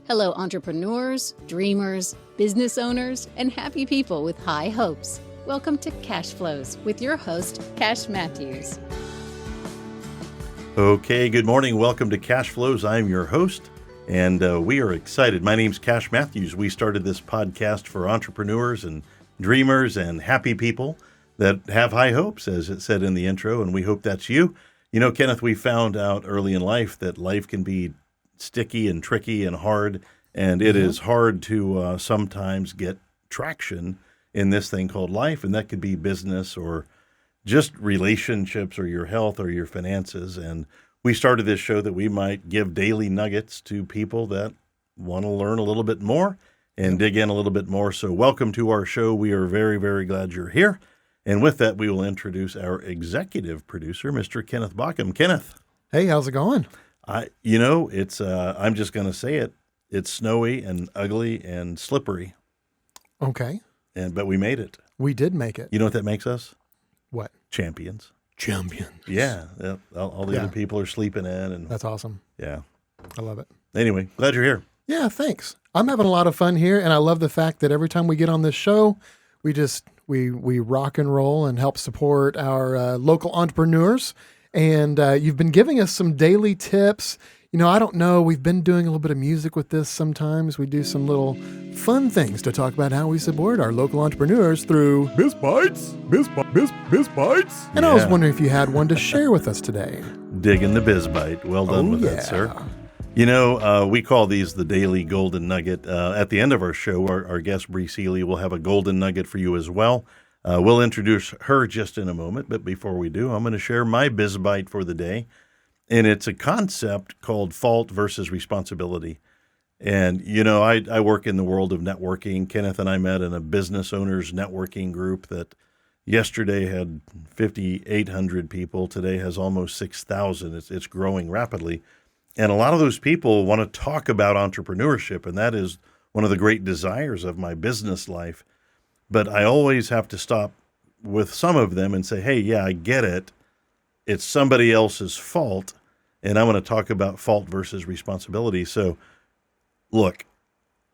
Hello, entrepreneurs, dreamers, business owners, and happy people with high hopes. Welcome to Cashflows with your host, Cash Matthews. Okay, good morning. Welcome to Cashflows. I'm your host, and we are excited. My name's Cash Matthews. We started this podcast for entrepreneurs and dreamers and happy people that have high hopes, as it said in the intro, and we hope that's you. You know, Kenneth, we found out early in life that life can be sticky and tricky and hard, and it is hard to sometimes get traction in this thing called life, and that could be business or just relationships or your health or your finances. And we started this show that we might give daily nuggets to people that want to learn a little bit more and dig in a little bit more. So welcome to our show. We are very, very glad you're here. And with that, we will introduce our executive producer, Mr. Kenneth Bockham. Kenneth. Hey, how's it going? It's I'm just going to say it. It's snowy and ugly and slippery. Okay. But we made it. We did make it. You know what that makes us? What? Champions. Yeah. All the other people are sleeping in. And that's awesome. Yeah. I love it. Anyway, glad you're here. Yeah, thanks. I'm having a lot of fun here, and I love the fact that every time we get on this show, we rock and roll and help support our local entrepreneurs. And you've been giving us some daily tips. You know, I don't know. We've been doing a little bit of music with this sometimes. We do some little fun things to talk about how we support our local entrepreneurs through Biz Bites. And I was wondering if you had one to share with us today. Digging the Biz Bite. Well done with that, sir. You know, we call these the Daily Golden Nugget. At the end of our show, our guest, Bri Seeley, will have a golden nugget for you as well. We'll introduce her just in a moment, but before we do, I'm going to share my Biz Bite for the day, and it's a concept called fault versus responsibility. And, you know, I work in the world of networking. Kenneth and I met in a business owners networking group that yesterday had 5,800 people. Today has almost 6,000. It's growing rapidly. And a lot of those people want to talk about entrepreneurship, and that is one of the great desires of my business life. But I always have to stop with some of them and say, hey, yeah, I get it. It's somebody else's fault. And I want to talk about fault versus responsibility. So look,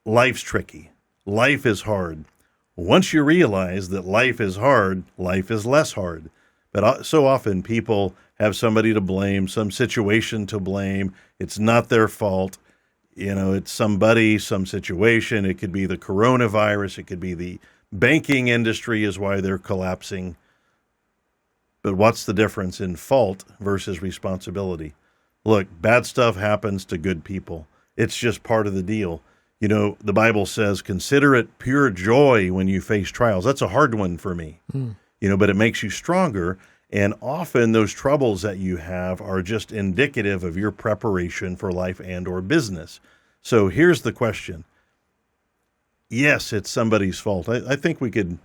life's tricky. Life is hard. Once you realize that life is hard, life is less hard. But so often people have somebody to blame, some situation to blame. It's not their fault. You know, it's somebody, some situation. It could be the coronavirus. It could be the banking industry is why they're collapsing. But what's the difference in fault versus responsibility? Look, bad stuff happens to good people. It's just part of the deal. You know, the Bible says, consider it pure joy when you face trials. That's a hard one for me, you know, but it makes you stronger. And often those troubles that you have are just indicative of your preparation for life and or business. So here's the question. Yes, it's somebody's fault. I think we could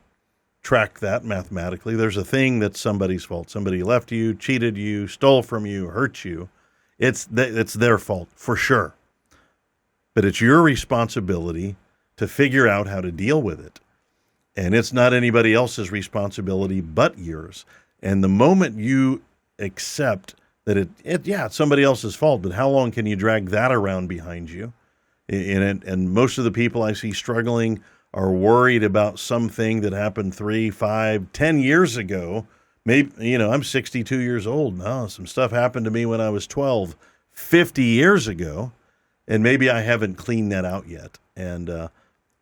track that mathematically. There's a thing that's somebody's fault. Somebody left you, cheated you, stole from you, hurt you. It's their fault for sure. But it's your responsibility to figure out how to deal with it. And it's not anybody else's responsibility but yours. And the moment you accept that it's somebody else's fault, but how long can you drag that around behind you? And most of the people I see struggling are worried about something that happened 3, 5, 10 years ago. Maybe, you know, I'm 62 years old now. Some stuff happened to me when I was 12, 50 years ago, and maybe I haven't cleaned that out yet. And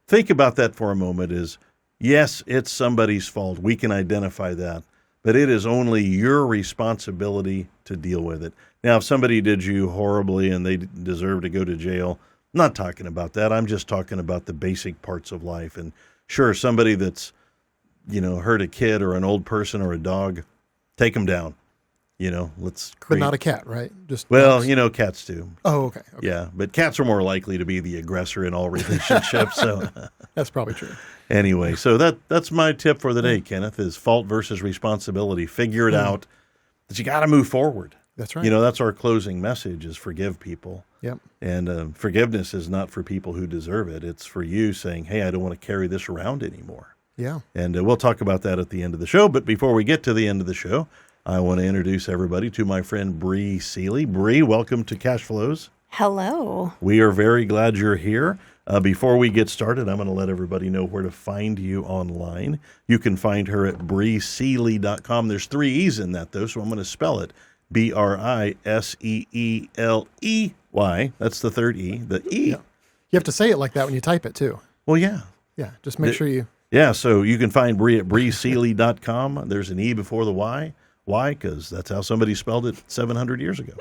think about that for a moment is, yes, it's somebody's fault. We can identify that, but it is only your responsibility to deal with it. Now, if somebody did you horribly and they deserve to go to jail, I'm not talking about that. I'm just talking about the basic parts of life. And sure, somebody that's, you know, hurt a kid or an old person or a dog, take them down. You know, But not a cat, right? Well, you know, cats do. Oh, okay. Yeah, but cats are more likely to be the aggressor in all relationships. So that's probably true. Anyway, so that's my tip for the day, Kenneth, is fault versus responsibility. Figure it out that you got to move forward. That's right. You know, that's our closing message is forgive people. Yep. And forgiveness is not for people who deserve it. It's for you saying, hey, I don't want to carry this around anymore. Yeah. And we'll talk about that at the end of the show. But before we get to the end of the show, I want to introduce everybody to my friend Bri Seeley. Bri, welcome to Cashflows. Hello. We are very glad you're here. Before we get started, I'm going to let everybody know where to find you online. You can find her at briseeley.com. There's 3 E's in that, though, so I'm going to spell it. Briseeley. That's the 3rd E. The E. Yeah. You have to say it like that when you type it, too. Well, yeah. Yeah, just make sure you... Yeah, so you can find Bri at briseeley.com. There's an E before the Y. Why? Because that's how somebody spelled it 700 years ago.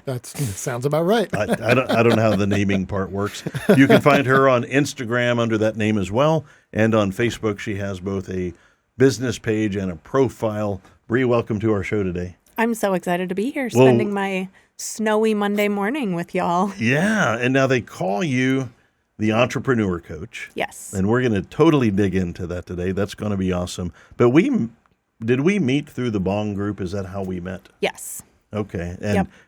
That sounds about right. I don't know how the naming part works. You can find her on Instagram under that name as well. And on Facebook, she has both a business page and a profile. Bri, welcome to our show today. I'm so excited to be here, spending my snowy Monday morning with y'all. Yeah, and now they call you the entrepreneur coach. Yes. And we're going to totally dig into that today. That's going to be awesome. But did we meet through the B.O.N.G group? Is that how we met? Yes. Okay.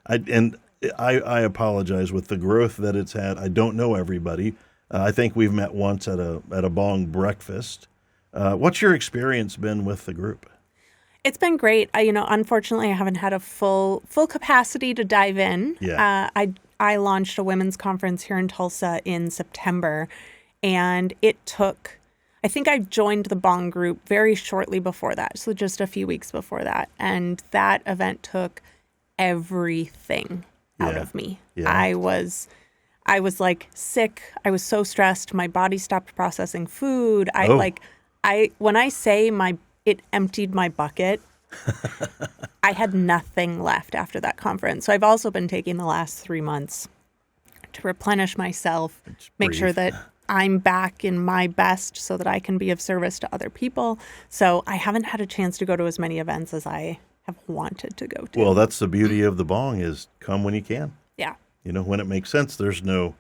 And I apologize with the growth that it's had. I don't know everybody. I think we've met once at a B.O.N.G breakfast. What's your experience been with the group? It's been great. Unfortunately, I haven't had a full capacity to dive in. Yeah. I launched a women's conference here in Tulsa in September, and it took, I think I joined the B.O.N.G group very shortly before that, so just a few weeks before that. And that event took everything out of me. Yeah. I was like sick. I was so stressed. My body stopped processing food. When I say it emptied my bucket, I had nothing left after that conference. So I've also been taking the last 3 months to replenish myself, make sure that I'm back in my best so that I can be of service to other people. So I haven't had a chance to go to as many events as I have wanted to go to. Well, that's the beauty of the B.O.N.G is come when you can. Yeah. When it makes sense. There's no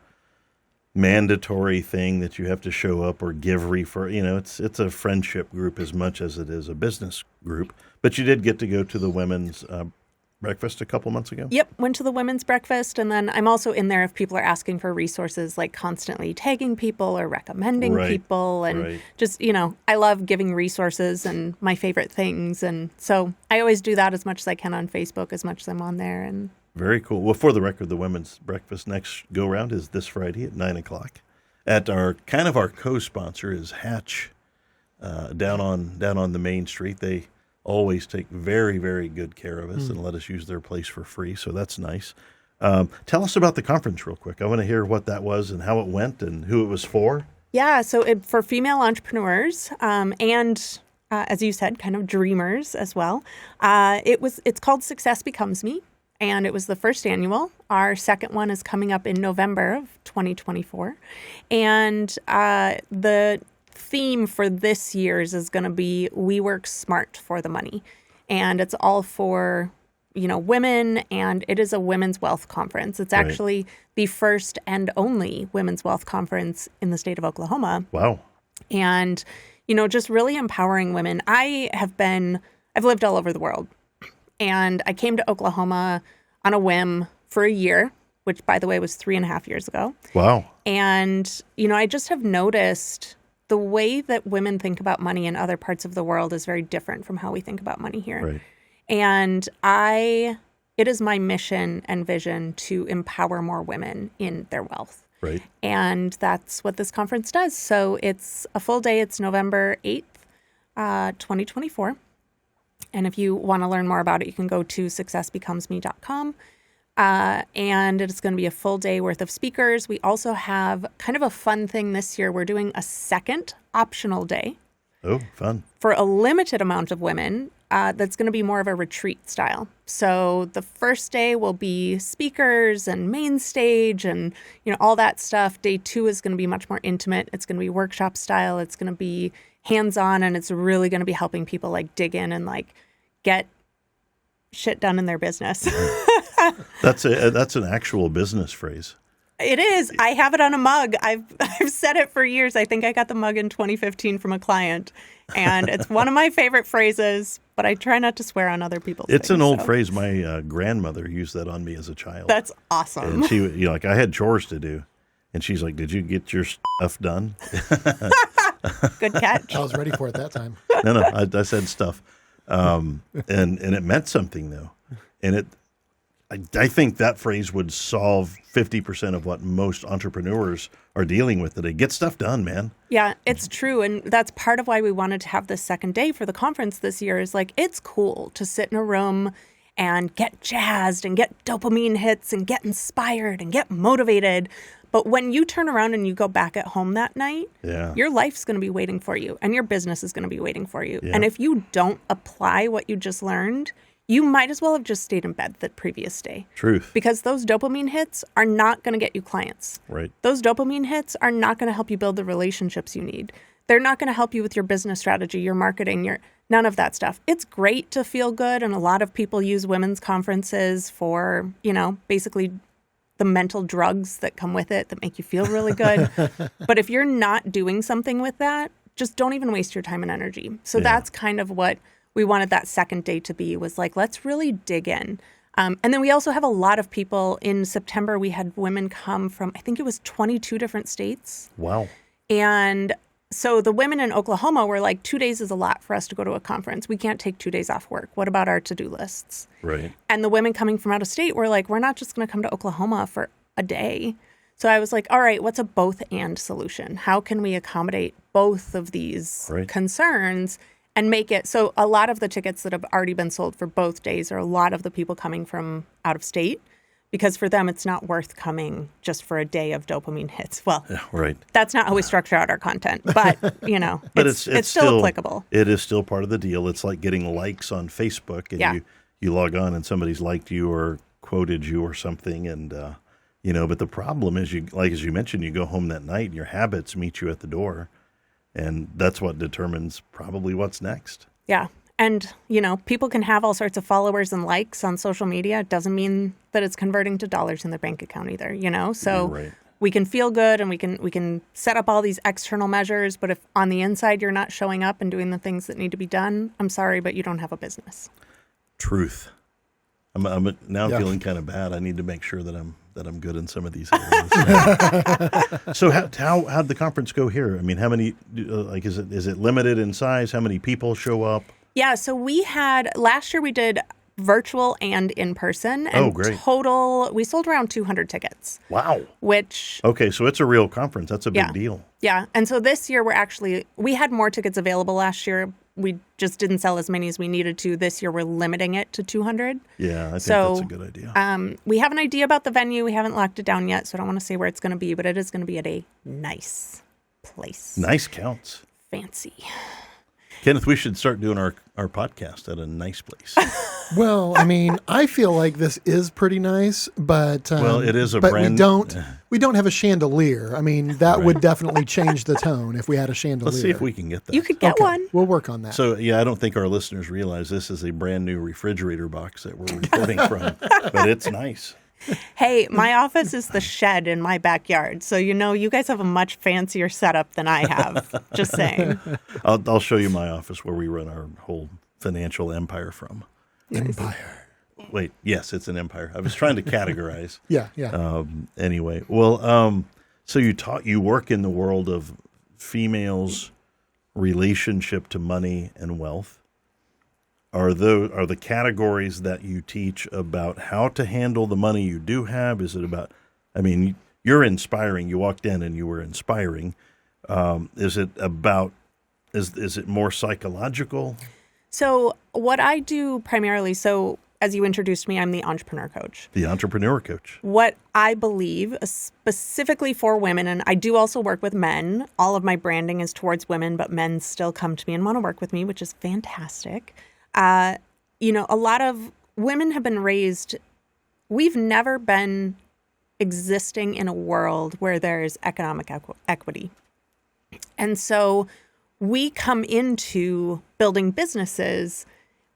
mandatory thing that you have to show up or give it's a friendship group as much as it is a business group. But you did get to go to the women's breakfast a couple months ago? Yep, went to the women's breakfast, and then I'm also in there if people are asking for resources, like constantly tagging people or recommending people, and just, I love giving resources and my favorite things, and so I always do that as much as I can on Facebook, as much as I'm on there. And very cool. Well, for the record, the women's breakfast next go-round is this Friday at 9 o'clock. At our co-sponsor is Hatch down on the main street. They always take very, very good care of us and let us use their place for free, so that's nice. Tell us about the conference real quick. I want to hear what that was and how it went and who it was for. Yeah, so for female entrepreneurs and as you said, kind of dreamers as well. It's called Success Becomes Me, and it was the first annual. Our second one is coming up in November of 2024, and the theme for this year's is going to be "We Work Smart for the Money," and it's all for women, and it is a women's wealth conference. It's actually the first and only women's wealth conference in the state of Oklahoma. Wow! And just really empowering women. I've lived all over the world, and I came to Oklahoma on a whim for a year, which by the way was 3.5 years ago. Wow! And I just have noticed the way that women think about money in other parts of the world is very different from how we think about money here. Right. And it is my mission and vision to empower more women in their wealth. Right. And that's what this conference does. So it's a full day. It's November 8th, 2024. And if you want to learn more about it, you can go to successbecomesme.com. And it's going to be a full day worth of speakers. We also have kind of a fun thing this year. We're doing a second optional day. Oh, fun. For a limited amount of women, that's going to be more of a retreat style. So the first day will be speakers and main stage and, all that stuff. Day 2 is going to be much more intimate. It's going to be workshop style. It's going to be hands-on, and it's really going to be helping people dig in and get shit done in their business. That's an actual business phrase. It is. I have it on a mug. I've said it for years. I think I got the mug in 2015 from a client, and it's one of my favorite phrases, but I try not to swear on other people's It's things, an old phrase. My grandmother used that on me as a child. That's awesome. And she, I had chores to do, and she's like, "Did you get your stuff done?" Good catch. I was ready for it that time. No, I said stuff, and it meant something though, and I think that phrase would solve 50% of what most entrepreneurs are dealing with today. Get stuff done, man. Yeah, it's true. And that's part of why we wanted to have this second day for the conference this year is like, it's cool to sit in a room and get jazzed and get dopamine hits and get inspired and get motivated. But when you turn around and you go back at home that night, your life's going to be waiting for you and your business is going to be waiting for you. Yeah. And if you don't apply what you just learned, you might as well have just stayed in bed the previous day. Truth. Because those dopamine hits are not going to get you clients. Right. Those dopamine hits are not going to help you build the relationships you need. They're not going to help you with your business strategy, your marketing, none of that stuff. It's great to feel good. And a lot of people use women's conferences for, basically the mental drugs that come with it that make you feel really good. But if you're not doing something with that, just don't even waste your time and energy. So that's kind of what we wanted that second day to be, was like, let's really dig in. And then we also have a lot of people. In September, we had women come from, I think it was 22 different states. Wow. And so the women in Oklahoma were like, 2 days is a lot for us to go to a conference. We can't take 2 days off work. What about our to-do lists? Right. And the women coming from out of state were like, we're not just going to come to Oklahoma for a day. So I was like, all right, what's a both and solution? How can we accommodate both of these concerns and make it so a lot of the tickets that have already been sold for both days are a lot of the people coming from out of state, because for them, it's not worth coming just for a day of dopamine hits. Well, that's not how we structure out our content, but, but it's still applicable. It is still part of the deal. It's like getting likes on Facebook, and you log on and somebody's liked you or quoted you or something. And, but the problem is, as you mentioned, you go home that night and your habits meet you at the door. And that's what determines probably what's next. Yeah. And, people can have all sorts of followers and likes on social media. It doesn't mean that it's converting to dollars in their bank account either, So we can feel good and we can set up all these external measures. But if on the inside you're not showing up and doing the things that need to be done, I'm sorry, but you don't have a business. Truth. I'm now feeling kind of bad. I need to make sure that I'm good in some of these areas. So how'd the conference go here? I mean, how many, is it limited in size? How many people show up? Yeah, so last year we did virtual and in person. And great. Total, we sold around 200 tickets. Wow. Okay, so it's a real conference. That's a big deal. Yeah, and so this year we had more tickets available last year. We just didn't sell as many as we needed to. This year, we're limiting it to 200. Yeah, I think that's a good idea. We have an idea about the venue. We haven't locked it down yet, so I don't want to say where it's going to be, but it is going to be at a nice place. Nice counts. Fancy. Kenneth, we should start doing our podcast at a nice place. Well, I mean, I feel like this is pretty nice, but it is we don't have a chandelier. I mean, that would definitely change the tone if we had a chandelier. Let's see if we can get that. You could get one. We'll work on that. So, I don't think our listeners realize this is a brand new refrigerator box that we're recording from, but it's nice. Hey, my office is the shed in my backyard. So, you guys have a much fancier setup than I have. Just saying. I'll show you my office where we run our whole financial empire from. Empire. Wait, yes, it's an empire. I was trying to categorize. Yeah. Anyway, well, so you work in the world of females' relationship to money and wealth. Are the categories that you teach about how to handle the money you do have? Is it about, you're inspiring. You walked in and you were inspiring. Is it about, is it more psychological? So what I do primarily, as you introduced me, I'm the entrepreneur coach. The entrepreneur coach. What I believe, specifically for women, and I do also work with men. All of my branding is towards women, but men still come to me and want to work with me, which is fantastic. A lot of women have been raised, we've never been existing in a world where there's economic equity. And so we come into building businesses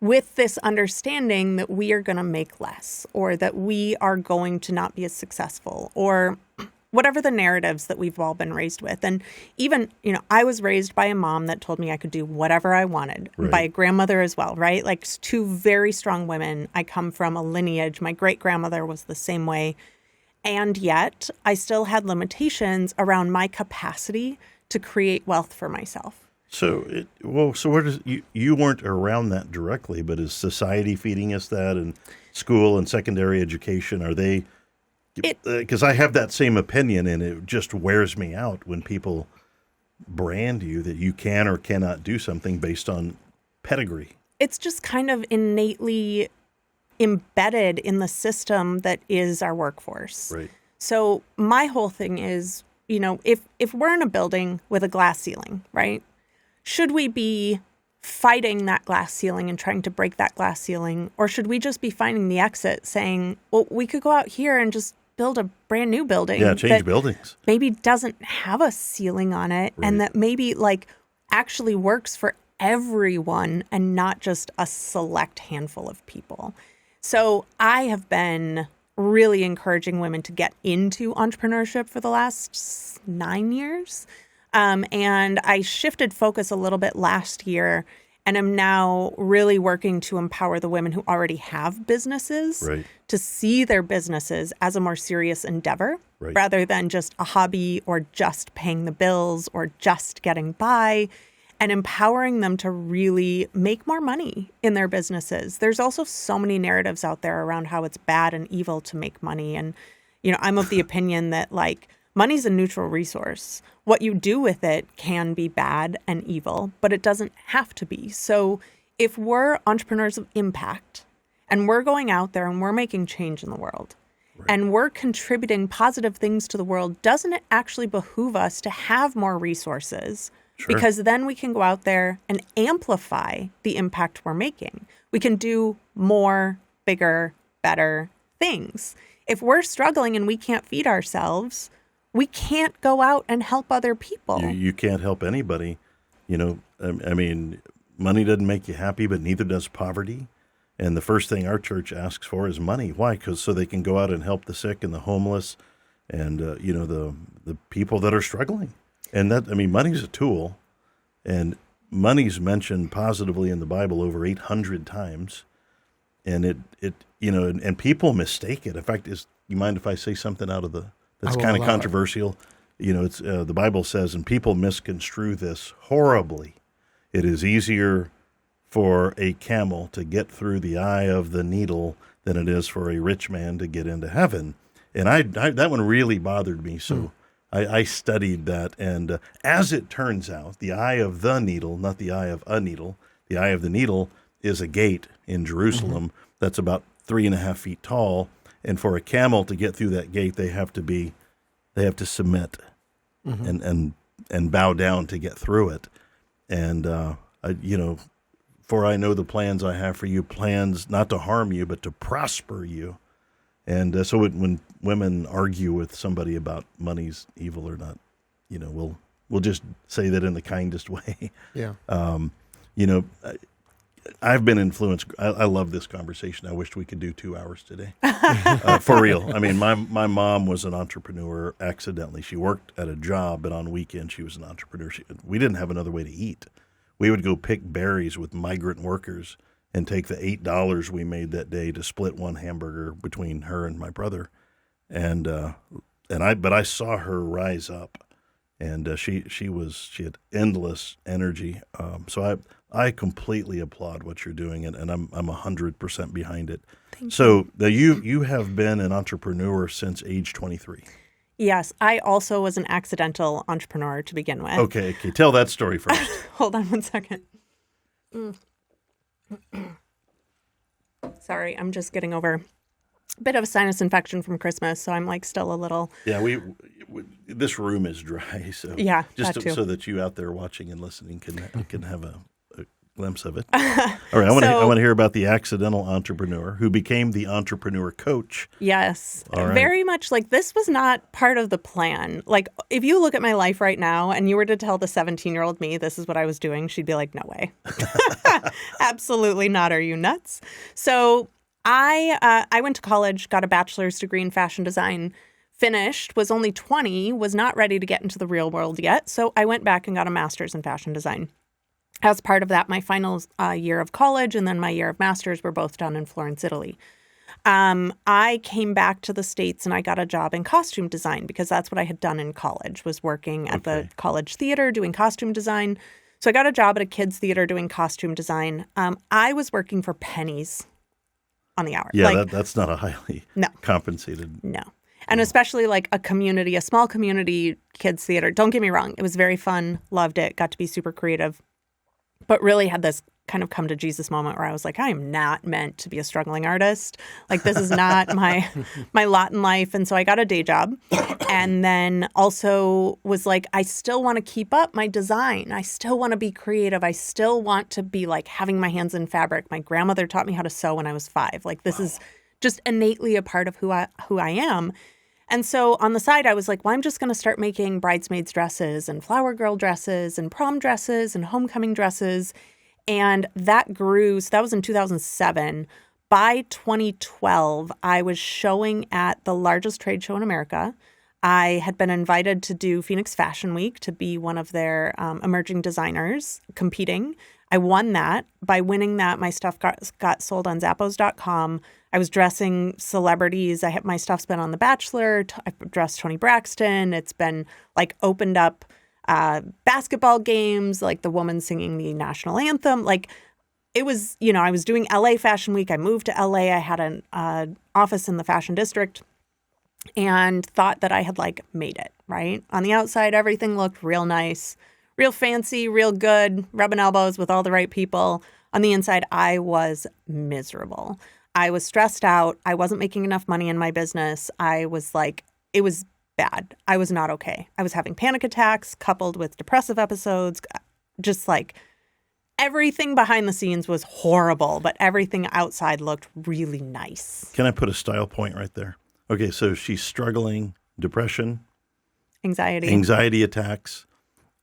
with this understanding that we are going to make less, or that we are going to not be as successful, or whatever the narratives that we've all been raised with. And even, I was raised by a mom that told me I could do whatever I wanted, by a grandmother as well, right? Like two very strong women. I come from a lineage. My great-grandmother was the same way. And yet I still had limitations around my capacity to create wealth for myself. So, so where does you weren't around that directly, but is society feeding us that, and school and secondary education? Are they? Because I have that same opinion, and it just wears me out when people brand you that you can or cannot do something based on pedigree. It's just kind of innately embedded in the system that is our workforce. Right. So my whole thing is, if we're in a building with a glass ceiling, right? Should we be fighting that glass ceiling and trying to break that glass ceiling? Or should we just be finding the exit saying, well, we could go out here and just build a brand new building. Yeah, change buildings. Maybe doesn't have a ceiling on it, right. And that maybe actually works for everyone and not just a select handful of people. So I have been really encouraging women to get into entrepreneurship for the last 9 years. And I shifted focus a little bit last year, and I'm now really working to empower the women who already have businesses right. to see their businesses as a more serious endeavor right. rather than just a hobby or just paying the bills or just getting by, and empowering them to really make more money in their businesses. There's also so many narratives out there around how it's bad and evil to make money. And, I'm of the opinion that money's a neutral resource. What you do with it can be bad and evil, but it doesn't have to be. So if we're entrepreneurs of impact and we're going out there and we're making change in the world right. and we're contributing positive things to the world, doesn't it actually behoove us to have more resources? Sure. Because then we can go out there and amplify the impact we're making. We can do more, bigger, better things. If we're struggling and we can't feed ourselves, we can't go out and help other people. You can't help anybody. I mean, money doesn't make you happy, but neither does poverty. And the first thing our church asks for is money. Why? Because so they can go out and help the sick and the homeless and, the people that are struggling. And money's a tool, and money's mentioned positively in the Bible over 800 times. And and people mistake it. In fact, you mind if I say something that's kind of controversial? It's the Bible says, and people misconstrue this horribly. It is easier for a camel to get through the eye of the needle than it is for a rich man to get into heaven. And I that one really bothered me. So I studied that. And as it turns out, the eye of the needle, not the eye of a needle, the eye of the needle is a gate in Jerusalem that's about 3.5 feet tall. And for a camel to get through that gate, they have to submit and bow down to get through it. And, for I know the plans I have for you, plans not to harm you, but to prosper you. And so when women argue with somebody about money's evil or not, we'll just say that in the kindest way. Yeah. I've been influenced. I love this conversation. I wished we could do 2 hours today. For real. I mean, my mom was an entrepreneur accidentally. She worked at a job, but on weekends she was an entrepreneur. We didn't have another way to eat. We would go pick berries with migrant workers and take the $8 we made that day to split one hamburger between her and my brother. But I saw her rise up, and she had endless energy. So I completely applaud what you're doing, and I'm 100% behind it. So you have been an entrepreneur since age 23. Yes, I also was an accidental entrepreneur to begin with. Okay. Tell that story first. Hold on one second. Sorry, I'm just getting over a bit of a sinus infection from Christmas, so I'm still a little. Yeah, this room is dry, so yeah, just so that you out there watching and listening can have a glimpse of it. All right, I want to hear about the accidental entrepreneur who became the entrepreneur coach. Yes, right. Very much this was not part of the plan. If you look at my life right now and you were to tell the 17-year-old me this is what I was doing, she'd be like, no way. Absolutely not. Are you nuts? So I went to college, got a bachelor's degree in fashion design, finished, was only 20, was not ready to get into the real world yet. So I went back and got a master's in fashion design. As part of that, my final year of college and then my year of master's were both done in Florence, Italy. I came back to the States and I got a job in costume design because that's what I had done in college, was working at the college theater doing costume design. So I got a job at a kids' theater doing costume design. I was working for pennies on the hour. Yeah, that's not a highly compensated. No. And especially like a small community kids' theater. Don't get me wrong. It was very fun. Loved it. Got to be super creative. But really had this kind of come to Jesus moment where I was like, I am not meant to be a struggling artist. Like, this is not my lot in life. And so I got a day job, and then also was like, I still want to keep up my design. I still want to be creative. I still want to be like having my hands in fabric. My grandmother taught me how to sew when I was 5. Like, this is just innately a part of who I am. And so on the side, I was like, well, I'm just going to start making bridesmaids dresses and flower girl dresses and prom dresses and homecoming dresses. And that grew. So that was in 2007. By 2012, I was showing at the largest trade show in America. I had been invited to do Phoenix Fashion Week to be one of their emerging designers competing. I won that. By winning that, my stuff got sold on Zappos.com. I was dressing celebrities. My stuff's been on The Bachelor. I've dressed Toni Braxton. It's been like opened up basketball games, like the woman singing the national anthem. Like, it was, I was doing LA Fashion Week. I moved to LA. I had an office in the fashion district and thought that I had like made it, right? On the outside, everything looked real nice, real fancy, real good, rubbing elbows with all the right people. On the inside, I was miserable. I was stressed out. I wasn't making enough money in my business. I was like, it was bad. I was not okay. I was having panic attacks coupled with depressive episodes. Just like everything behind the scenes was horrible, but everything outside looked really nice. Can I put a style point right there? Okay, so she's struggling, depression, anxiety attacks,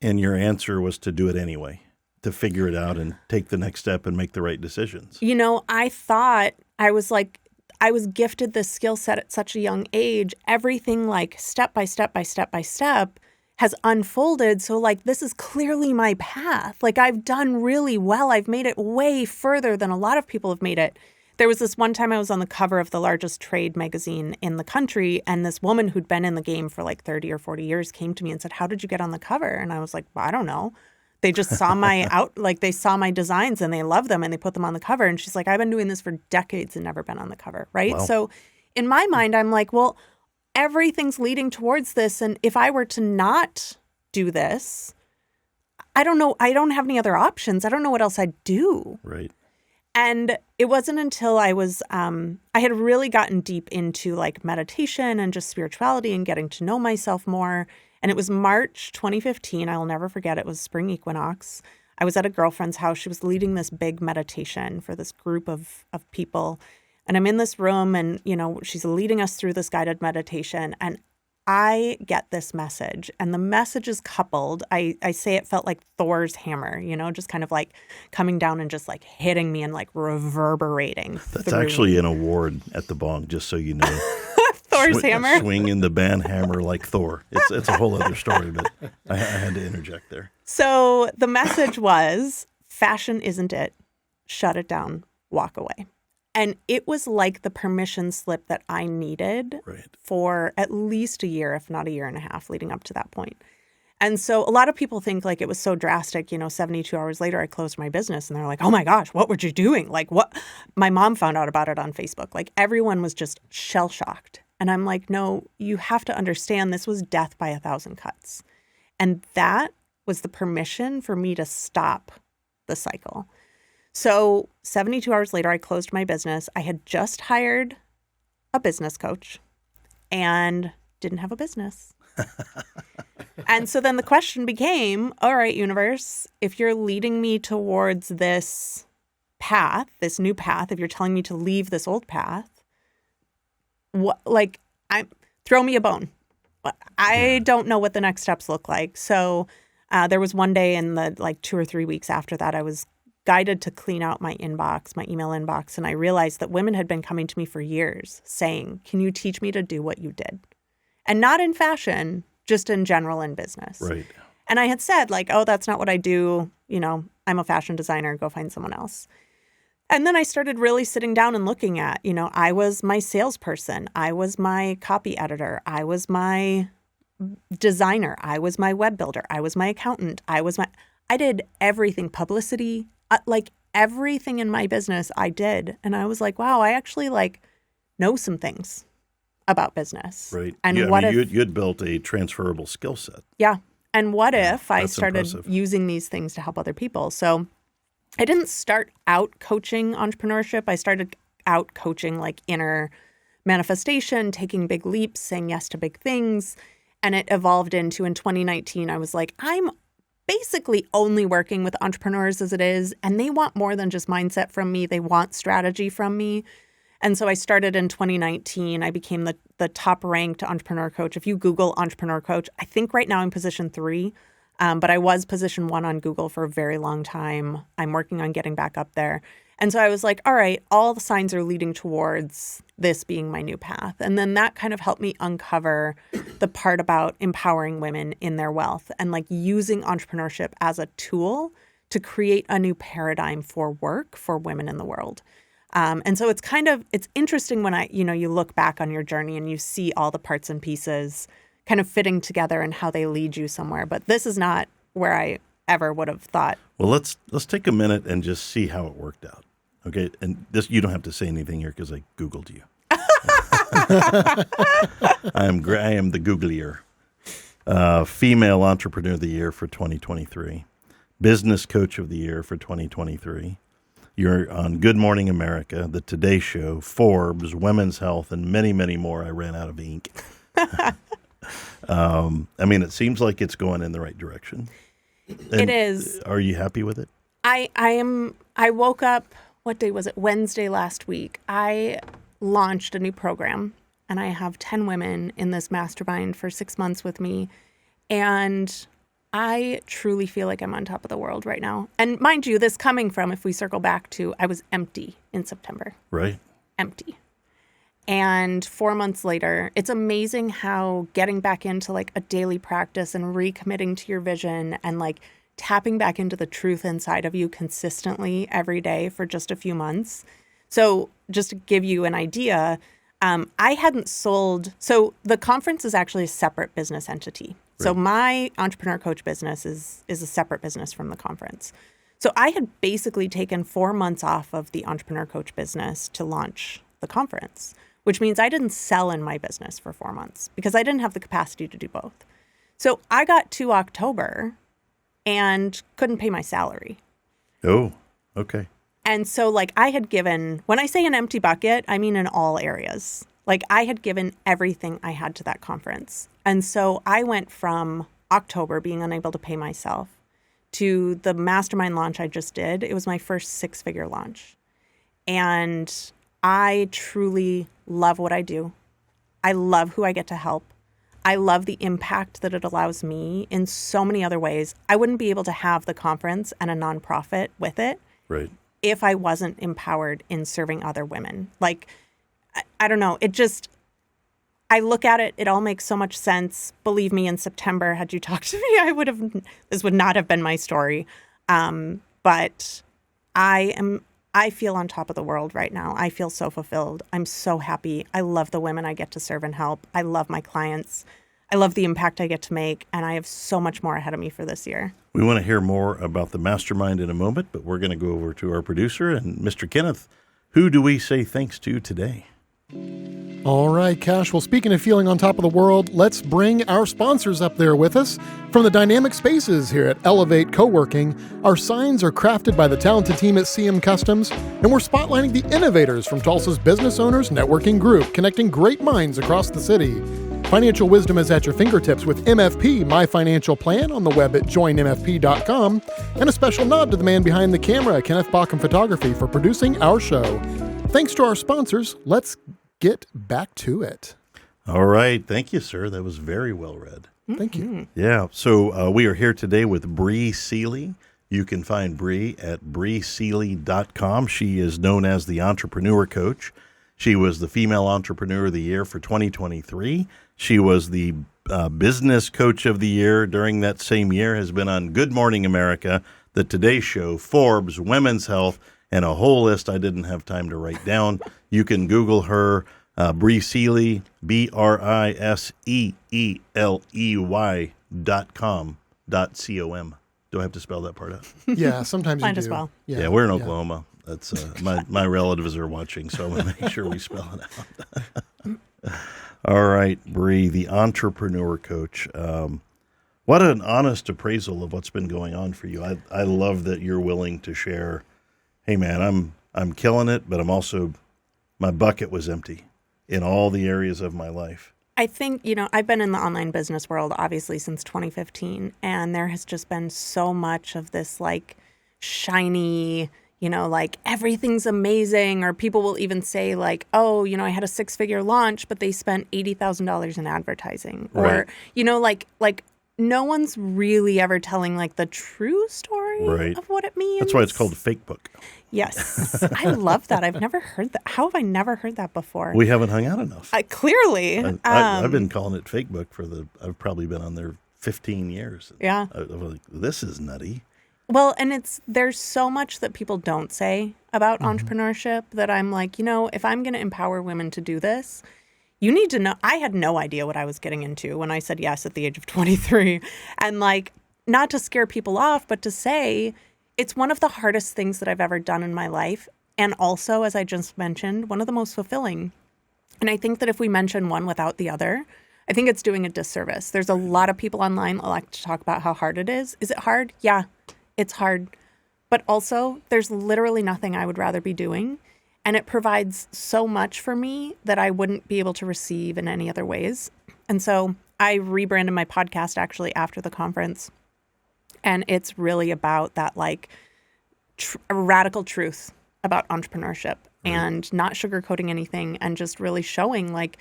and your answer was to do it anyway, to figure it out and take the next step and make the right decisions. I thought I was gifted this skill set at such a young age. Everything like step by step by step by step has unfolded. So like, this is clearly my path. Like, I've done really well. I've made it way further than a lot of people have made it. There was this one time I was on the cover of the largest trade magazine in the country, and this woman who'd been in the game for like 30 or 40 years came to me and said, "How did you get on the cover?" And I was like, well, I don't know. They just saw they saw my designs and they loved them and they put them on the cover. And she's like, I've been doing this for decades and never been on the cover, right? Wow. So in my mind, I'm like, well, everything's leading towards this. And if I were to not do this, I don't know. I don't have any other options. I don't know what else I'd do. Right. And it wasn't until I had really gotten deep into like meditation and just spirituality and getting to know myself more. And it was March 2015. I'll never forget. It was spring equinox. I was at a girlfriend's house. She was leading this big meditation for this group of people. And I'm in this room and, she's leading us through this guided meditation. And I get this message. And the message is coupled. I say it felt like Thor's hammer, just kind of like coming down and just like hitting me and like reverberating. That's actually an award at the B.O.N.G, just so you know. Thor's hammer. Swinging the band hammer like Thor. It's a whole other story, but I had to interject there. So the message was, fashion isn't it. Shut it down. Walk away. And it was like the permission slip that I needed for at least a year, if not a year and a half, leading up to that point. And so a lot of people think like it was so drastic, 72 hours later, I closed my business and they're like, oh my gosh, what were you doing? Like what? My mom found out about it on Facebook. Like everyone was just shell shocked. And I'm like, no, you have to understand this was death by 1,000 cuts. And that was the permission for me to stop the cycle. So 72 hours later, I closed my business. I had just hired a business coach and didn't have a business. And so then the question became, all right, universe, if you're leading me towards this path, this new path, if you're telling me to leave this old path, throw me a bone. I don't know what the next steps look like. So there was one day in the 2 or 3 weeks after that, I was guided to clean out my inbox, my email inbox. And I realized that women had been coming to me for years saying, can you teach me to do what you did? And not in fashion, just in general in business. Right. And I had said oh, that's not what I do. I'm a fashion designer. Go find someone else. And then I started really sitting down and looking at, I was my salesperson. I was my copy editor. I was my designer. I was my web builder. I was my accountant. I did everything, publicity, like everything in my business I did. And I was like, wow, I actually like know some things about business. Right. And yeah, what I mean, if you'd built a transferable skill set. Yeah. And what if I that's started impressive. using these things to help other people? So I didn't start out coaching entrepreneurship. I started out coaching like inner manifestation, taking big leaps, saying yes to big things. And it evolved into, in 2019, I was like, I'm basically only working with entrepreneurs as it is. And they want more than just mindset from me. They want strategy from me. And so I started in 2019. I became the top ranked entrepreneur coach. If you Google entrepreneur coach, I think right now I'm position 3, but I was position 1 on Google for a very long time. I'm working on getting back up there. And so I was like, all right, all the signs are leading towards this being my new path. And then that kind of helped me uncover the part about empowering women in their wealth and like using entrepreneurship as a tool to create a new paradigm for work for women in the world. And so it's interesting when you look back on your journey and you see all the parts and pieces kind of fitting together and how they lead you somewhere. But this is not where I ever would have thought. Well, let's take a minute and just see how it worked out. Okay. And this, you don't have to say anything here because I Googled you. I am the Googlier. Female Entrepreneur of the Year for 2023. Business Coach of the Year for 2023. You're on Good Morning America, The Today Show, Forbes, Women's Health, and many, many more. I ran out of ink. I mean, it seems like it's going in the right direction. And it is. Are you happy with it? I am. I woke up, what day was it? Wednesday last week. I launched a new program, and I have 10 women in this mastermind for 6 months with me. And I truly feel like I'm on top of the world right now. And mind you, this coming from, if we circle back to, I was empty in September. Right. Empty. And 4 months later, it's amazing how getting back into like a daily practice and recommitting to your vision and like tapping back into the truth inside of you consistently every day for just a few months. So just to give you an idea, I hadn't sold. So the conference is actually a separate business entity. Right. So my entrepreneur coach business is a separate business from the conference. So I had basically taken 4 months off of the entrepreneur coach business to launch the conference, which means I didn't sell in my business for 4 months because I didn't have the capacity to do both. So I got to October and couldn't pay my salary. Oh, okay. And so like I had given, when I say an empty bucket, I mean in all areas. Like I had given everything I had to that conference. And so I went from October being unable to pay myself to the mastermind launch I just did. It was my first 6-figure launch. And I truly love what I do. I love who I get to help. I love the impact that it allows me in so many other ways. I wouldn't be able to have the conference and a nonprofit with it. Right. If I wasn't empowered in serving other women. Like, I don't know. It just, I look at it, it all makes so much sense. Believe me, in September, had you talked to me, this would not have been my story. But I feel on top of the world right now. I feel so fulfilled. I'm so happy. I love the women I get to serve and help. I love my clients. I love the impact I get to make. And I have so much more ahead of me for this year. We want to hear more about the mastermind in a moment, but we're going to go over to our producer and Mr. Kenneth. Who do we say thanks to today? All right, Cash. Well, speaking of feeling on top of the world, let's bring our sponsors up there with us. From the dynamic spaces here at Elevate Coworking, our signs are crafted by the talented team at CM Customs, and we're spotlighting the innovators from Tulsa's Business Owners Networking Group, connecting great minds across the city. Financial wisdom is at your fingertips with MFP, My Financial Plan, on the web at joinmfp.com, and a special nod to the man behind the camera, Kenneth Bauckham Photography, for producing our show. Thanks to our sponsors, let's get back to it. All right. Thank you, sir. That was very well read. Thank you. Yeah. So we are here today with Bri Seeley. You can find Bri at briseeley.com. She is known as the Entrepreneur Coach. She was the Female Entrepreneur of the Year for 2023. She was the Business Coach of the Year during that same year, has been on Good Morning America, The Today Show, Forbes, Women's Health, and a whole list I didn't have time to write down. You can Google her, Bri Seeley, BRISEELEY.com. Do I have to spell that part out? Yeah, sometimes you Might do. as well. Yeah, we're in Oklahoma. That's my relatives are watching, so I want to make sure we spell it out. All right, Bri, the entrepreneur coach. What an honest appraisal of what's been going on for you. I love that you're willing to share. Hey, man, I'm killing it, but I'm also, my bucket was empty in all the areas of my life. I think, I've been in the online business world, obviously, since 2015, and there has just been so much of this, like, shiny, like, everything's amazing, or people will even say, like, oh, I had a 6-figure launch, but they spent $80,000 in advertising. Right. Or, like, no one's really ever telling, like, the true story of what it means. That's why it's called fake book. Yes. I love that. I've never heard that. How have I never heard that before? We haven't hung out enough. Clearly. I've been calling it fake book I've probably been on there 15 years. Yeah. I'm like, this is nutty. Well, and there's so much that people don't say about entrepreneurship that I'm like, if I'm going to empower women to do this, you need to know. I had no idea what I was getting into when I said yes at the age of 23. And like, not to scare people off, but to say it's one of the hardest things that I've ever done in my life. And also, as I just mentioned, one of the most fulfilling. And I think that if we mention one without the other, I think it's doing a disservice. There's a lot of people online that like to talk about how hard it is. Is it hard? Yeah, it's hard. But also, there's literally nothing I would rather be doing. And it provides so much for me that I wouldn't be able to receive in any other ways. And so I rebranded my podcast actually after the conference. And it's really about that like radical truth about entrepreneurship and not sugarcoating anything and just really showing like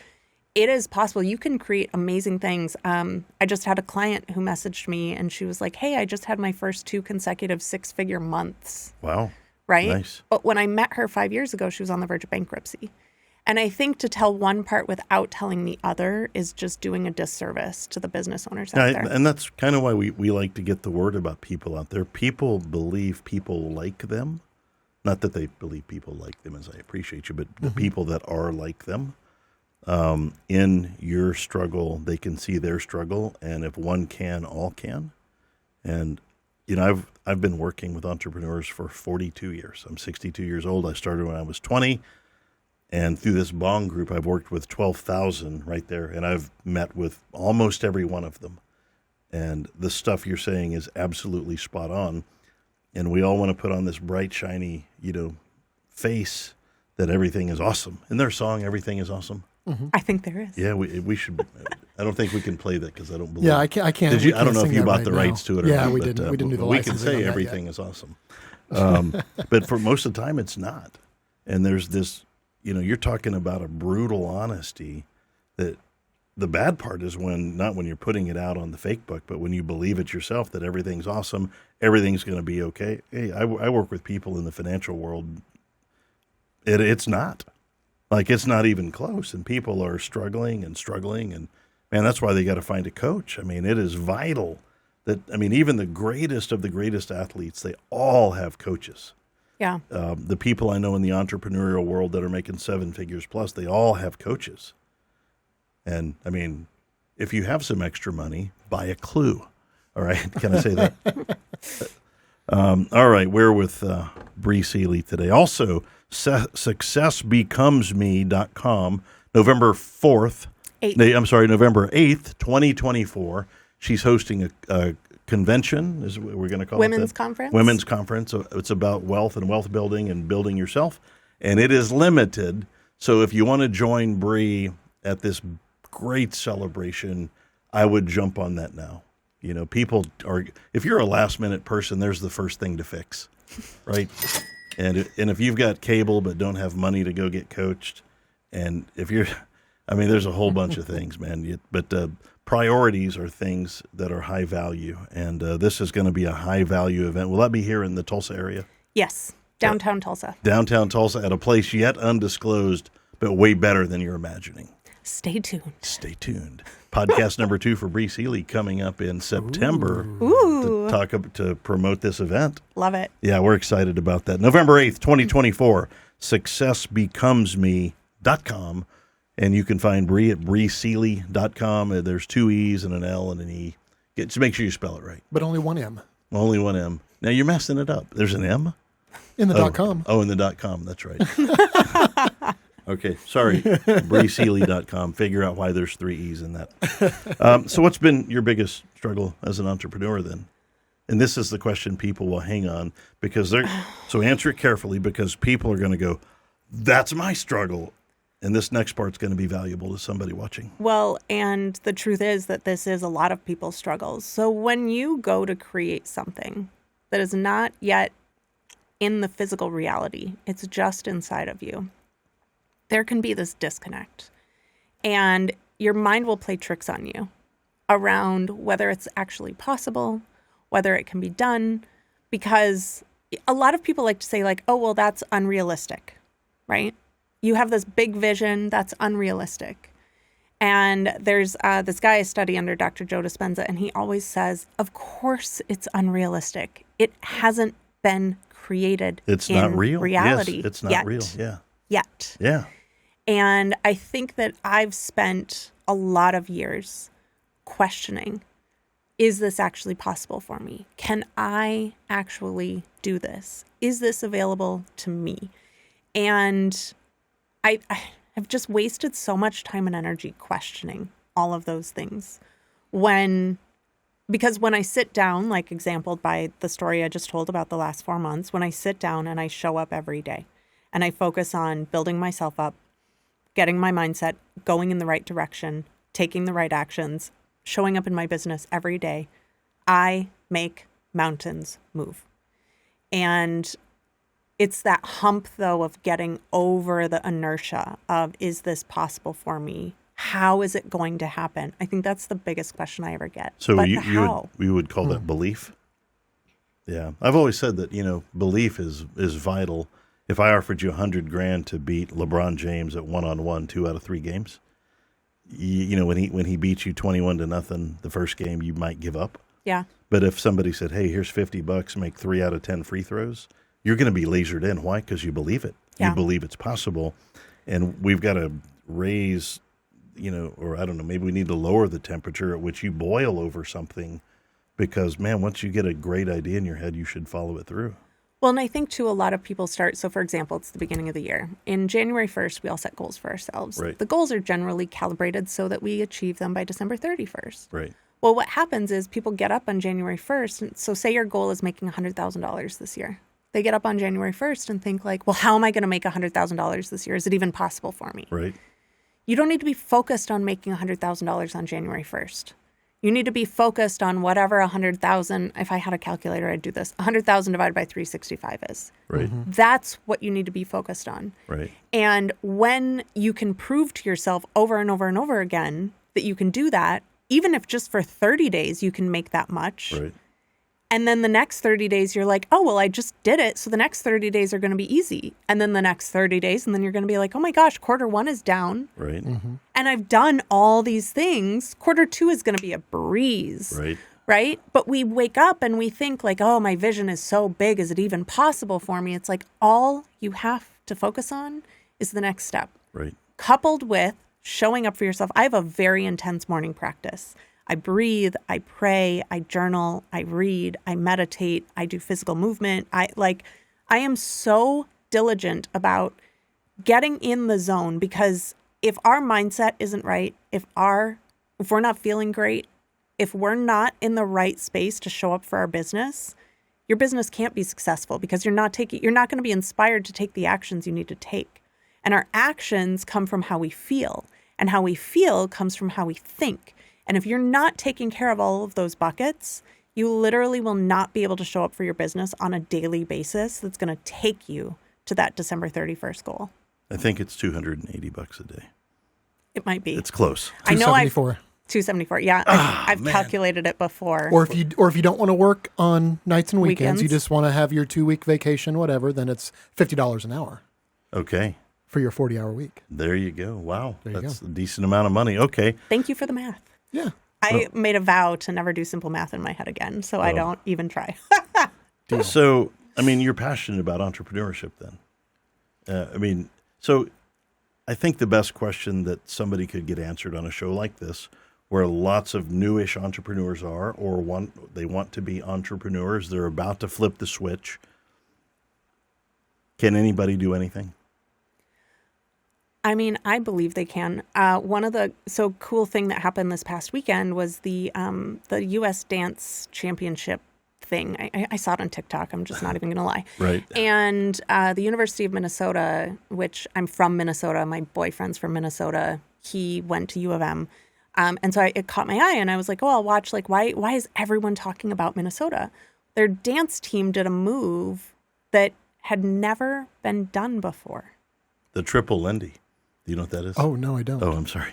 it is possible. You can create amazing things. I just had a client who messaged me and she was like, hey, I just had my first 2 consecutive 6-figure months. Wow. Right? Nice. But when I met her 5 years ago, she was on the verge of bankruptcy. And I think to tell one part without telling the other is just doing a disservice to the business owners out there. And that's kind of why we like to get the word about people out there. People believe people like them. Not that they believe people like them, as I appreciate you, but the people that are like them. In your struggle, they can see their struggle. And if one can, all can. And, I've been working with entrepreneurs for 42 years. I'm 62 years old. I started when I was 20. And through this B.O.N.G group, I've worked with 12,000 right there, and I've met with almost every one of them. And the stuff you're saying is absolutely spot on. And we all want to put on this bright, shiny, face that everything is awesome. In their song, everything is awesome. I think there is. Yeah, we should. I don't think we can play that because I don't believe. Yeah, I can't. Did you? I don't know if you bought the rights to it or not. Yeah, we didn't. We didn't do the licensing. We can say everything is awesome, but for most of the time, it's not. And there's this. You're talking about a brutal honesty that the bad part is not when you're putting it out on the fake book, but when you believe it yourself that everything's awesome, everything's going to be okay. Hey, I work with people in the financial world. It's not. Like, it's not even close, and people are struggling, and man, that's why they got to find a coach. I mean, it is vital that, even the greatest of the greatest athletes, they all have coaches. Yeah. The people I know in the entrepreneurial world that are making 7 figures plus, they all have coaches. And, if you have some extra money, buy a Clue. All right? Can I say that? All right. We're with Bri Seeley today. Also, successbecomesme.com, November 8th, 2024. She's hosting a convention, is what we're going to call Women's it. Conference? Women's Conference. It's about wealth and wealth building and building yourself. And it is limited. So if you want to join Bri at this great celebration, I would jump on that now. People are, if you're a last minute person, there's the first thing to fix, right? And if you've got cable but don't have money to go get coached, and if you're, there's a whole bunch of things, man. But priorities are things that are high value, and this is going to be a high value event. Will that be here in the Tulsa area? Yes, downtown Tulsa. Downtown Tulsa at a place yet undisclosed, but way better than you're imagining. Stay tuned. Stay tuned. Podcast number 2 for Bri Seeley coming up in September. Ooh. To promote this event. Love it. Yeah, we're excited about that. November 8th, 2024, successbecomesme.com. And you can find Bri at briseeley.com. There's 2 E's and an L and an E. Just make sure you spell it right. But only one M. Only one M. Now you're messing it up. There's an M? In the .com. Oh, in the .com. That's right. Okay. Sorry. BriSeeley.com. Figure out why there's 3 E's in that. So what's been your biggest struggle as an entrepreneur then? And this is the question people will hang on because so answer it carefully because people are going to go, that's my struggle. And this next part's going to be valuable to somebody watching. Well, and the truth is that this is a lot of people's struggles. So when you go to create something that is not yet in the physical reality, it's just inside of you, there can be this disconnect. And your mind will play tricks on you around whether it's actually possible, whether it can be done, because a lot of people like to say like, oh, well, that's unrealistic, right? You have this big vision that's unrealistic. And there's this guy I study under, Dr. Joe Dispenza, and he always says, of course it's unrealistic. It hasn't been created It's in not real. reality Yes, it's not yet. real. Yeah. Yet. Yeah. And I think that I've spent a lot of years questioning, is this actually possible for me? Can I actually do this? Is this available to me? And I've just wasted so much time and energy questioning all of those things. Because when I sit down, like exampled by the story I just told about the last 4 months, when I sit down and I show up every day and I focus on building myself up, getting my mindset going in the right direction, taking the right actions, showing up in my business every day, I make mountains move. And it's that hump, though, of getting over the inertia of, is this possible for me? How is it going to happen? I think that's the biggest question I ever get. So but you would call that belief? Yeah. I've always said that, belief is vital. If I offered you $100,000 to beat LeBron James at 1-on-1 2 out of 3 games, when he beats you 21-0 the first game, you might give up. Yeah. But if somebody said, hey, here's $50, make 3 out of 10 free throws, you're going to be lasered in. Why? Because you believe it. Yeah. You believe it's possible. And we've got to raise, or I don't know, maybe we need to lower the temperature at which you boil over something because, man, once you get a great idea in your head, you should follow it through. Well, and I think, too, a lot of people start. So, for example, it's the beginning of the year. In January 1st, we all set goals for ourselves. Right. The goals are generally calibrated so that we achieve them by December 31st. Right. Well, what happens is people get up on January 1st. And so say your goal is making $100,000 this year. They get up on January 1st and think like, well, how am I going to make $100,000 this year? Is it even possible for me? Right. You don't need to be focused on making $100,000 on January 1st. You need to be focused on whatever 100,000, if I had a calculator, I'd do this, 100,000 divided by 365 is. Right. Mm-hmm. That's what you need to be focused on. Right. And when you can prove to yourself over and over and over again that you can do that, even if just for 30 days you can make that much, Right. and then the next 30 days you're like, oh, well, I just did it, so the next 30 days are going to be easy. And then the next 30 days, and then you're going to be like, oh my gosh, Q1 is down. Right. Mm-hmm. And I've done all these things. Q2 is going to be a breeze. Right. Right? But we wake up and we think like, oh, my vision is so big. Is it even possible for me? It's like all you have to focus on is the next step. Right. Coupled with showing up for yourself. I have a very intense morning practice. I breathe, I pray, I journal, I read, I meditate, I do physical movement. I am so diligent about getting in the zone because if our mindset isn't right, if we're not feeling great, if we're not in the right space to show up for our business, your business can't be successful because you're not going to be inspired to take the actions you need to take. And our actions come from how we feel, and how we feel comes from how we think. And if you're not taking care of all of those buckets, you literally will not be able to show up for your business on a daily basis that's going to take you to that December 31st goal. I think it's $280 a day. It might be. It's close. I know I've 274. $274. Yeah, I've calculated it before. Or if you don't want to work on nights and weekends, you Weekends. just want to have your 2-week vacation, whatever, then it's $50 an hour Okay. for your 40-hour week. There you go. Wow. There you That's a decent amount of money. Okay. Thank you for the math. Yeah. I made a vow to never do simple math in my head again, so I don't even try. Deal. So, you're passionate about entrepreneurship then. So I think the best question that somebody could get answered on a show like this where lots of newish entrepreneurs are, or they want to be entrepreneurs. They're about to flip the switch. Can anybody do anything? I mean, I believe they can. One of the cool thing that happened this past weekend was the U.S. Dance Championship thing. I saw it on TikTok. I'm just not even going to lie. Right. And the University of Minnesota, which I'm from Minnesota, my boyfriend's from Minnesota. He went to U of M. And so it caught my eye, and I was like, oh, I'll watch, like, why is everyone talking about Minnesota? Their dance team did a move that had never been done before. The triple Lindy. Do you know what that is? Oh, no, I don't. Oh, I'm sorry.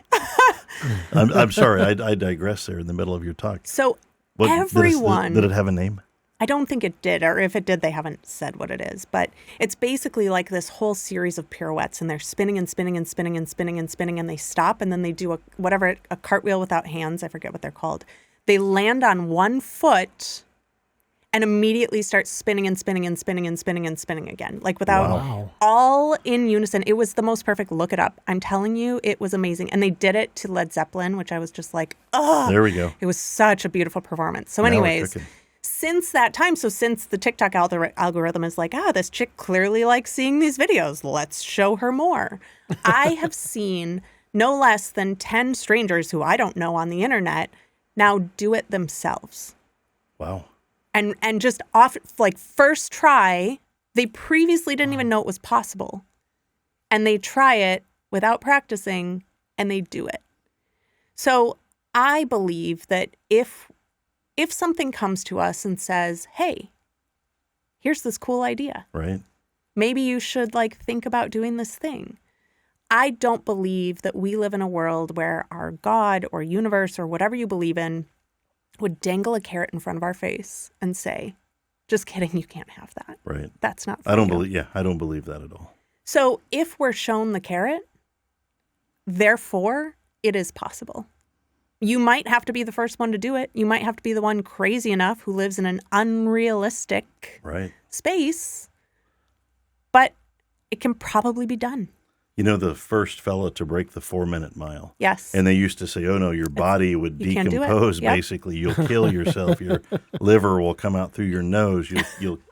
I'm sorry. I digress there in the middle of your talk. So everyone... Did it have a name? I don't think it did, or if it did, they haven't said what it is. But it's basically like this whole series of pirouettes, and they're spinning and spinning and spinning and spinning and spinning, and they stop, and then they do a cartwheel without hands. I forget what they're called. They land on one foot and immediately start spinning and spinning and spinning and spinning and spinning again, like without all in unison. It was the most perfect. Look it up. I'm telling you, it was amazing. And they did it to Led Zeppelin, which I was just like, oh, there we go. It was such a beautiful performance. So anyways, since that time, since the TikTok algorithm is like, this chick clearly likes seeing these videos, let's show her more. I have seen no less than 10 strangers who I don't know on the internet now do it themselves. Wow. And just off, like, first try, they previously didn't even know it was possible. And they try it without practicing, and they do it. So I believe that if something comes to us and says, hey, here's this cool idea. Right. Maybe you should, like, think about doing this thing. I don't believe that we live in a world where our God or universe or whatever you believe in would dangle a carrot in front of our face and say, just kidding, you can't have that. Right. That's not for I don't you. I don't believe that at all. So if we're shown the carrot, therefore, it is possible. You might have to be the first one to do it. You might have to be the one crazy enough who lives in an unrealistic space, but it can probably be done. You know, the first fella to break the 4-minute mile. Yes. And they used to say, oh, no, your body would decompose, basically. You'll kill yourself. Your liver will come out through your nose.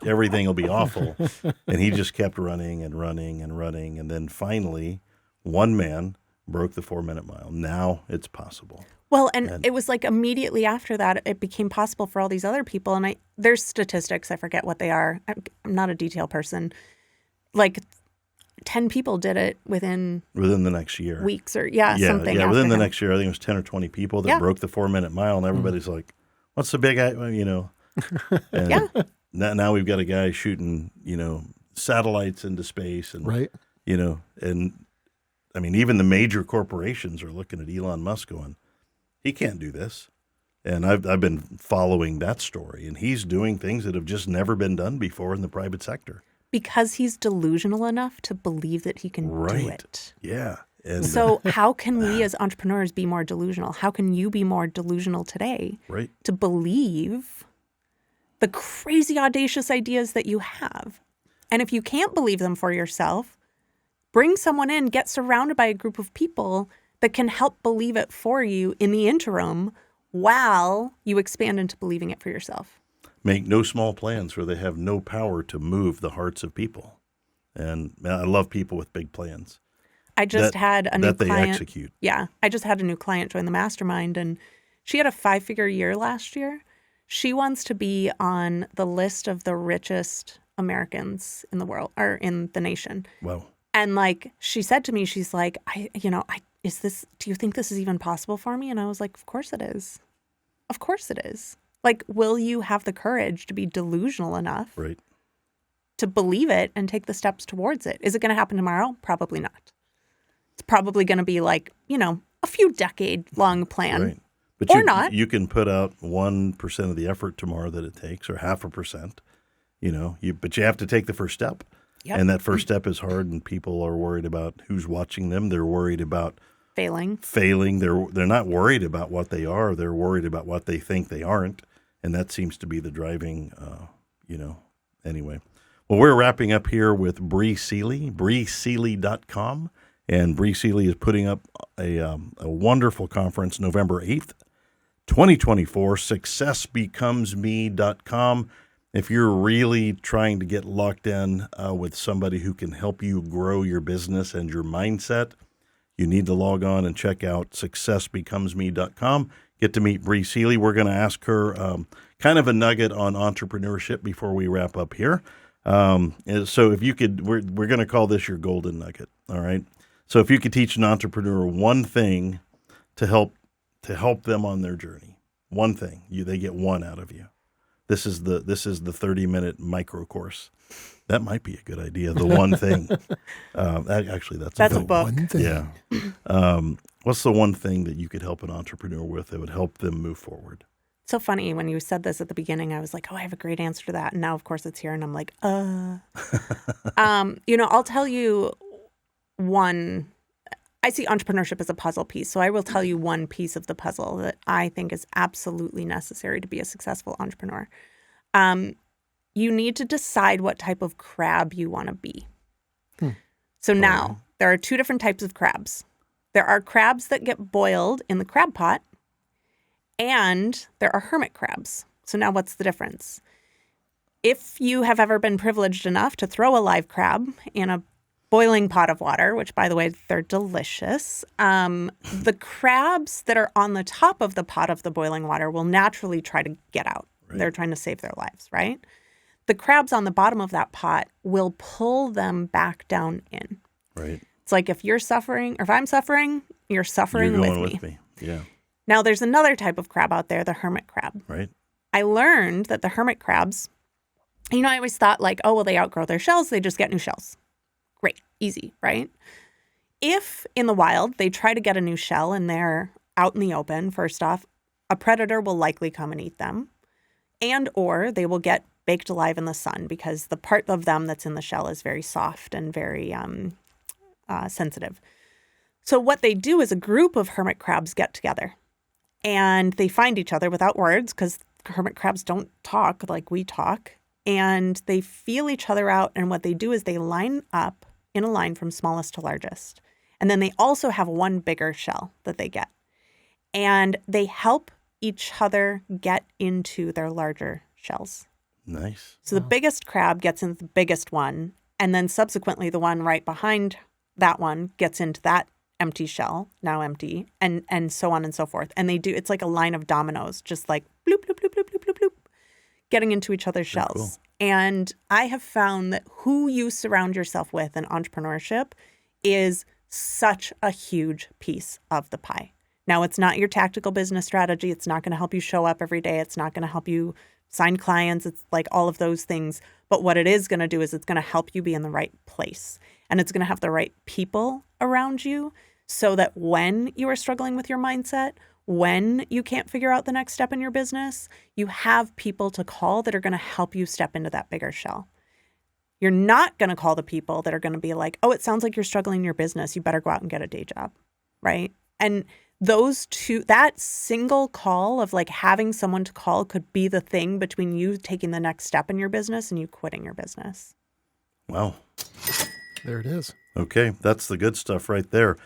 Everything will be awful. And he just kept running and running and running. And then finally, one man broke the 4-minute mile. Now it's possible. Well, and it was like immediately after that, it became possible for all these other people. And there's statistics. I forget what they are. I'm not a detail person. Like 10 people did it within the next year. Weeks or something. Yeah, within the next year, I think it was 10 or 20 people that broke the 4-minute mile, and everybody's like, what's the big, And now we've got a guy shooting, satellites into space, and and I mean, even the major corporations are looking at Elon Musk going, he can't do this. And I've been following that story, and he's doing things that have just never been done before in the private sector. Because he's delusional enough to believe that he can do it. Yeah. And, so how can we as entrepreneurs be more delusional? How can you be more delusional today to believe the crazy, audacious ideas that you have? And if you can't believe them for yourself, bring someone in, get surrounded by a group of people that can help believe it for you in the interim while you expand into believing it for yourself. Make no small plans, for they have no power to move the hearts of people. And I love people with big plans. I just had a new client. That they execute. Yeah. I just had a new client join the mastermind, and she had a 5-figure year last year. She wants to be on the list of the richest Americans in the world, or in the nation. Wow. And like, she said to me, she's like, do you think this is even possible for me? And I was like, of course it is. Of course it is. Like, will you have the courage to be delusional enough to believe it and take the steps towards it? Is it going to happen tomorrow? Probably not. It's probably going to be like, a few decade-long plan. Right. But not. You can put out 1% of the effort tomorrow that it takes, or 0.5%, but you have to take the first step. Yep. And that first step is hard, and people are worried about who's watching them. They're worried about failing. They're not worried about what they are. They're worried about what they think they aren't. And that seems to be the driving, anyway. Well, we're wrapping up here with Bri Seeley, briseeley.com. And Bri Seeley is putting up a wonderful conference November 8th, 2024, successbecomesme.com. If you're really trying to get locked in with somebody who can help you grow your business and your mindset, you need to log on and check out successbecomesme.com. Get to meet Bri Seeley. We're going to ask her kind of a nugget on entrepreneurship before we wrap up here. So if you could, we're going to call this your golden nugget. All right. So if you could teach an entrepreneur one thing to help them on their journey, one thing, they get one out of you. This is the 30-minute micro course. That might be a good idea. The one thing. That's a book. One thing. Yeah. What's the one thing that you could help an entrepreneur with that would help them move forward? So funny, when you said this at the beginning, I was like, oh, I have a great answer to that. And now, of course, it's here. And I'm like, I'll tell you one. I see entrepreneurship as a puzzle piece. So I will tell you one piece of the puzzle that I think is absolutely necessary to be a successful entrepreneur. You need to decide what type of crab you want to be. So now there are two different types of crabs. There are crabs that get boiled in the crab pot, and there are hermit crabs. So now what's the difference? If you have ever been privileged enough to throw a live crab in a boiling pot of water, which, by the way, they're delicious, the crabs that are on the top of the pot of the boiling water will naturally try to get out. Right. They're trying to save their lives, right? The crabs on the bottom of that pot will pull them back down in. Right. It's like if you're suffering, or if I'm suffering, you're suffering You're going with me. Yeah. Now, there's another type of crab out there, the hermit crab. Right. I learned that the hermit crabs, I always thought like, oh, well, they outgrow their shells. They just get new shells. Great. Easy, right? If in the wild they try to get a new shell and they're out in the open, first off, a predator will likely come and eat them. And or they will get baked alive in the sun because the part of them that's in the shell is very soft and very sensitive. So what they do is a group of hermit crabs get together and they find each other without words because hermit crabs don't talk like we talk. And they feel each other out. And what they do is they line up in a line from smallest to largest. And then they also have one bigger shell that they get. And they help each other get into their larger shells. Nice. So the biggest crab gets into the biggest one. And then subsequently the one right behind that one gets into that empty shell, now empty, and so on and so forth. And they do, it's like a line of dominoes, just like bloop, bloop, bloop, bloop, bloop, bloop, bloop, getting into each other's shells. Cool. And I have found that who you surround yourself with in entrepreneurship is such a huge piece of the pie. Now, it's not your tactical business strategy. It's not going to help you show up every day. It's not going to help you sign clients. It's like all of those things. But what it is going to do is it's going to help you be in the right place. And it's going to have the right people around you so that when you are struggling with your mindset, when you can't figure out the next step in your business, you have people to call that are going to help you step into that bigger shell. You're not going to call the people that are going to be like, oh, it sounds like you're struggling in your business. You better go out and get a day job, right? And those two, that single call of like having someone to call could be the thing between you taking the next step in your business and you quitting your business. Wow. There it is. Okay, that's the good stuff right there.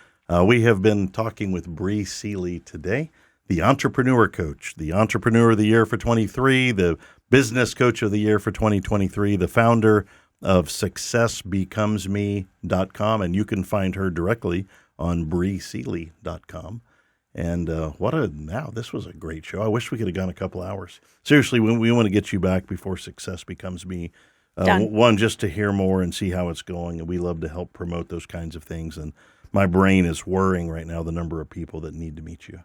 We have been talking with Bri Seeley today, the Entrepreneur Coach, the Entrepreneur of the Year for 23, the Business Coach of the Year for 2023, the founder of successbecomesme.com, and you can find her directly on briseeley.com. And this was a great show. I wish we could have gone a couple hours. Seriously, we want to get you back before Success Becomes Me. One, just to hear more and see how it's going, and we love to help promote those kinds of things. And my brain is whirring right now, the number of people that need to meet you.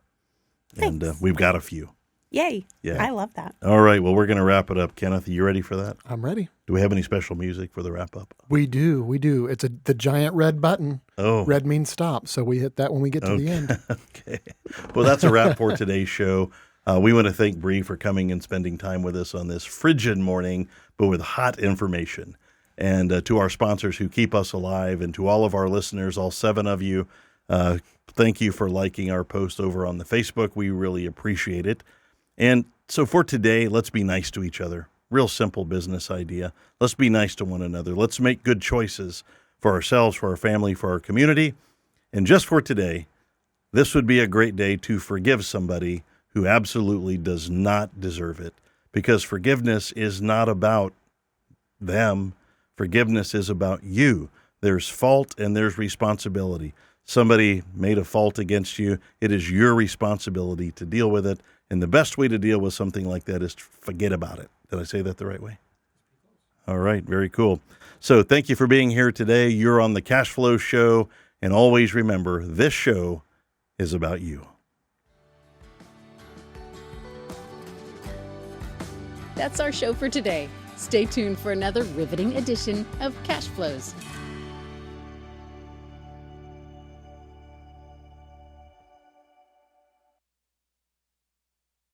Thanks. And we've got a few. Yay. Yeah. I love that. All right. Well, we're going to wrap it up. Kenneth, are you ready for that? I'm ready. Do we have any special music for the wrap up? We do. It's the giant red button. Oh. Red means stop. So we hit that when we get to the end. Okay. Well, that's a wrap for today's show. We want to thank Bri for coming and spending time with us on this frigid morning, but with hot information. And to our sponsors who keep us alive, and to all of our listeners, all 7 of you, thank you for liking our post over on the Facebook. We really appreciate it. And so for today, let's be nice to each other. Real simple business idea. Let's be nice to one another. Let's make good choices for ourselves, for our family, for our community. And just for today, this would be a great day to forgive somebody who absolutely does not deserve it, because forgiveness is not about them. Forgiveness is about you. There's fault and there's responsibility. Somebody made a fault against you. It is your responsibility to deal with it. And the best way to deal with something like that is to forget about it. Did I say that the right way? All right. Very cool. So thank you for being here today. You're on the Cashflows Show. And always remember, this show is about you. That's our show for today. Stay tuned for another riveting edition of Cashflows.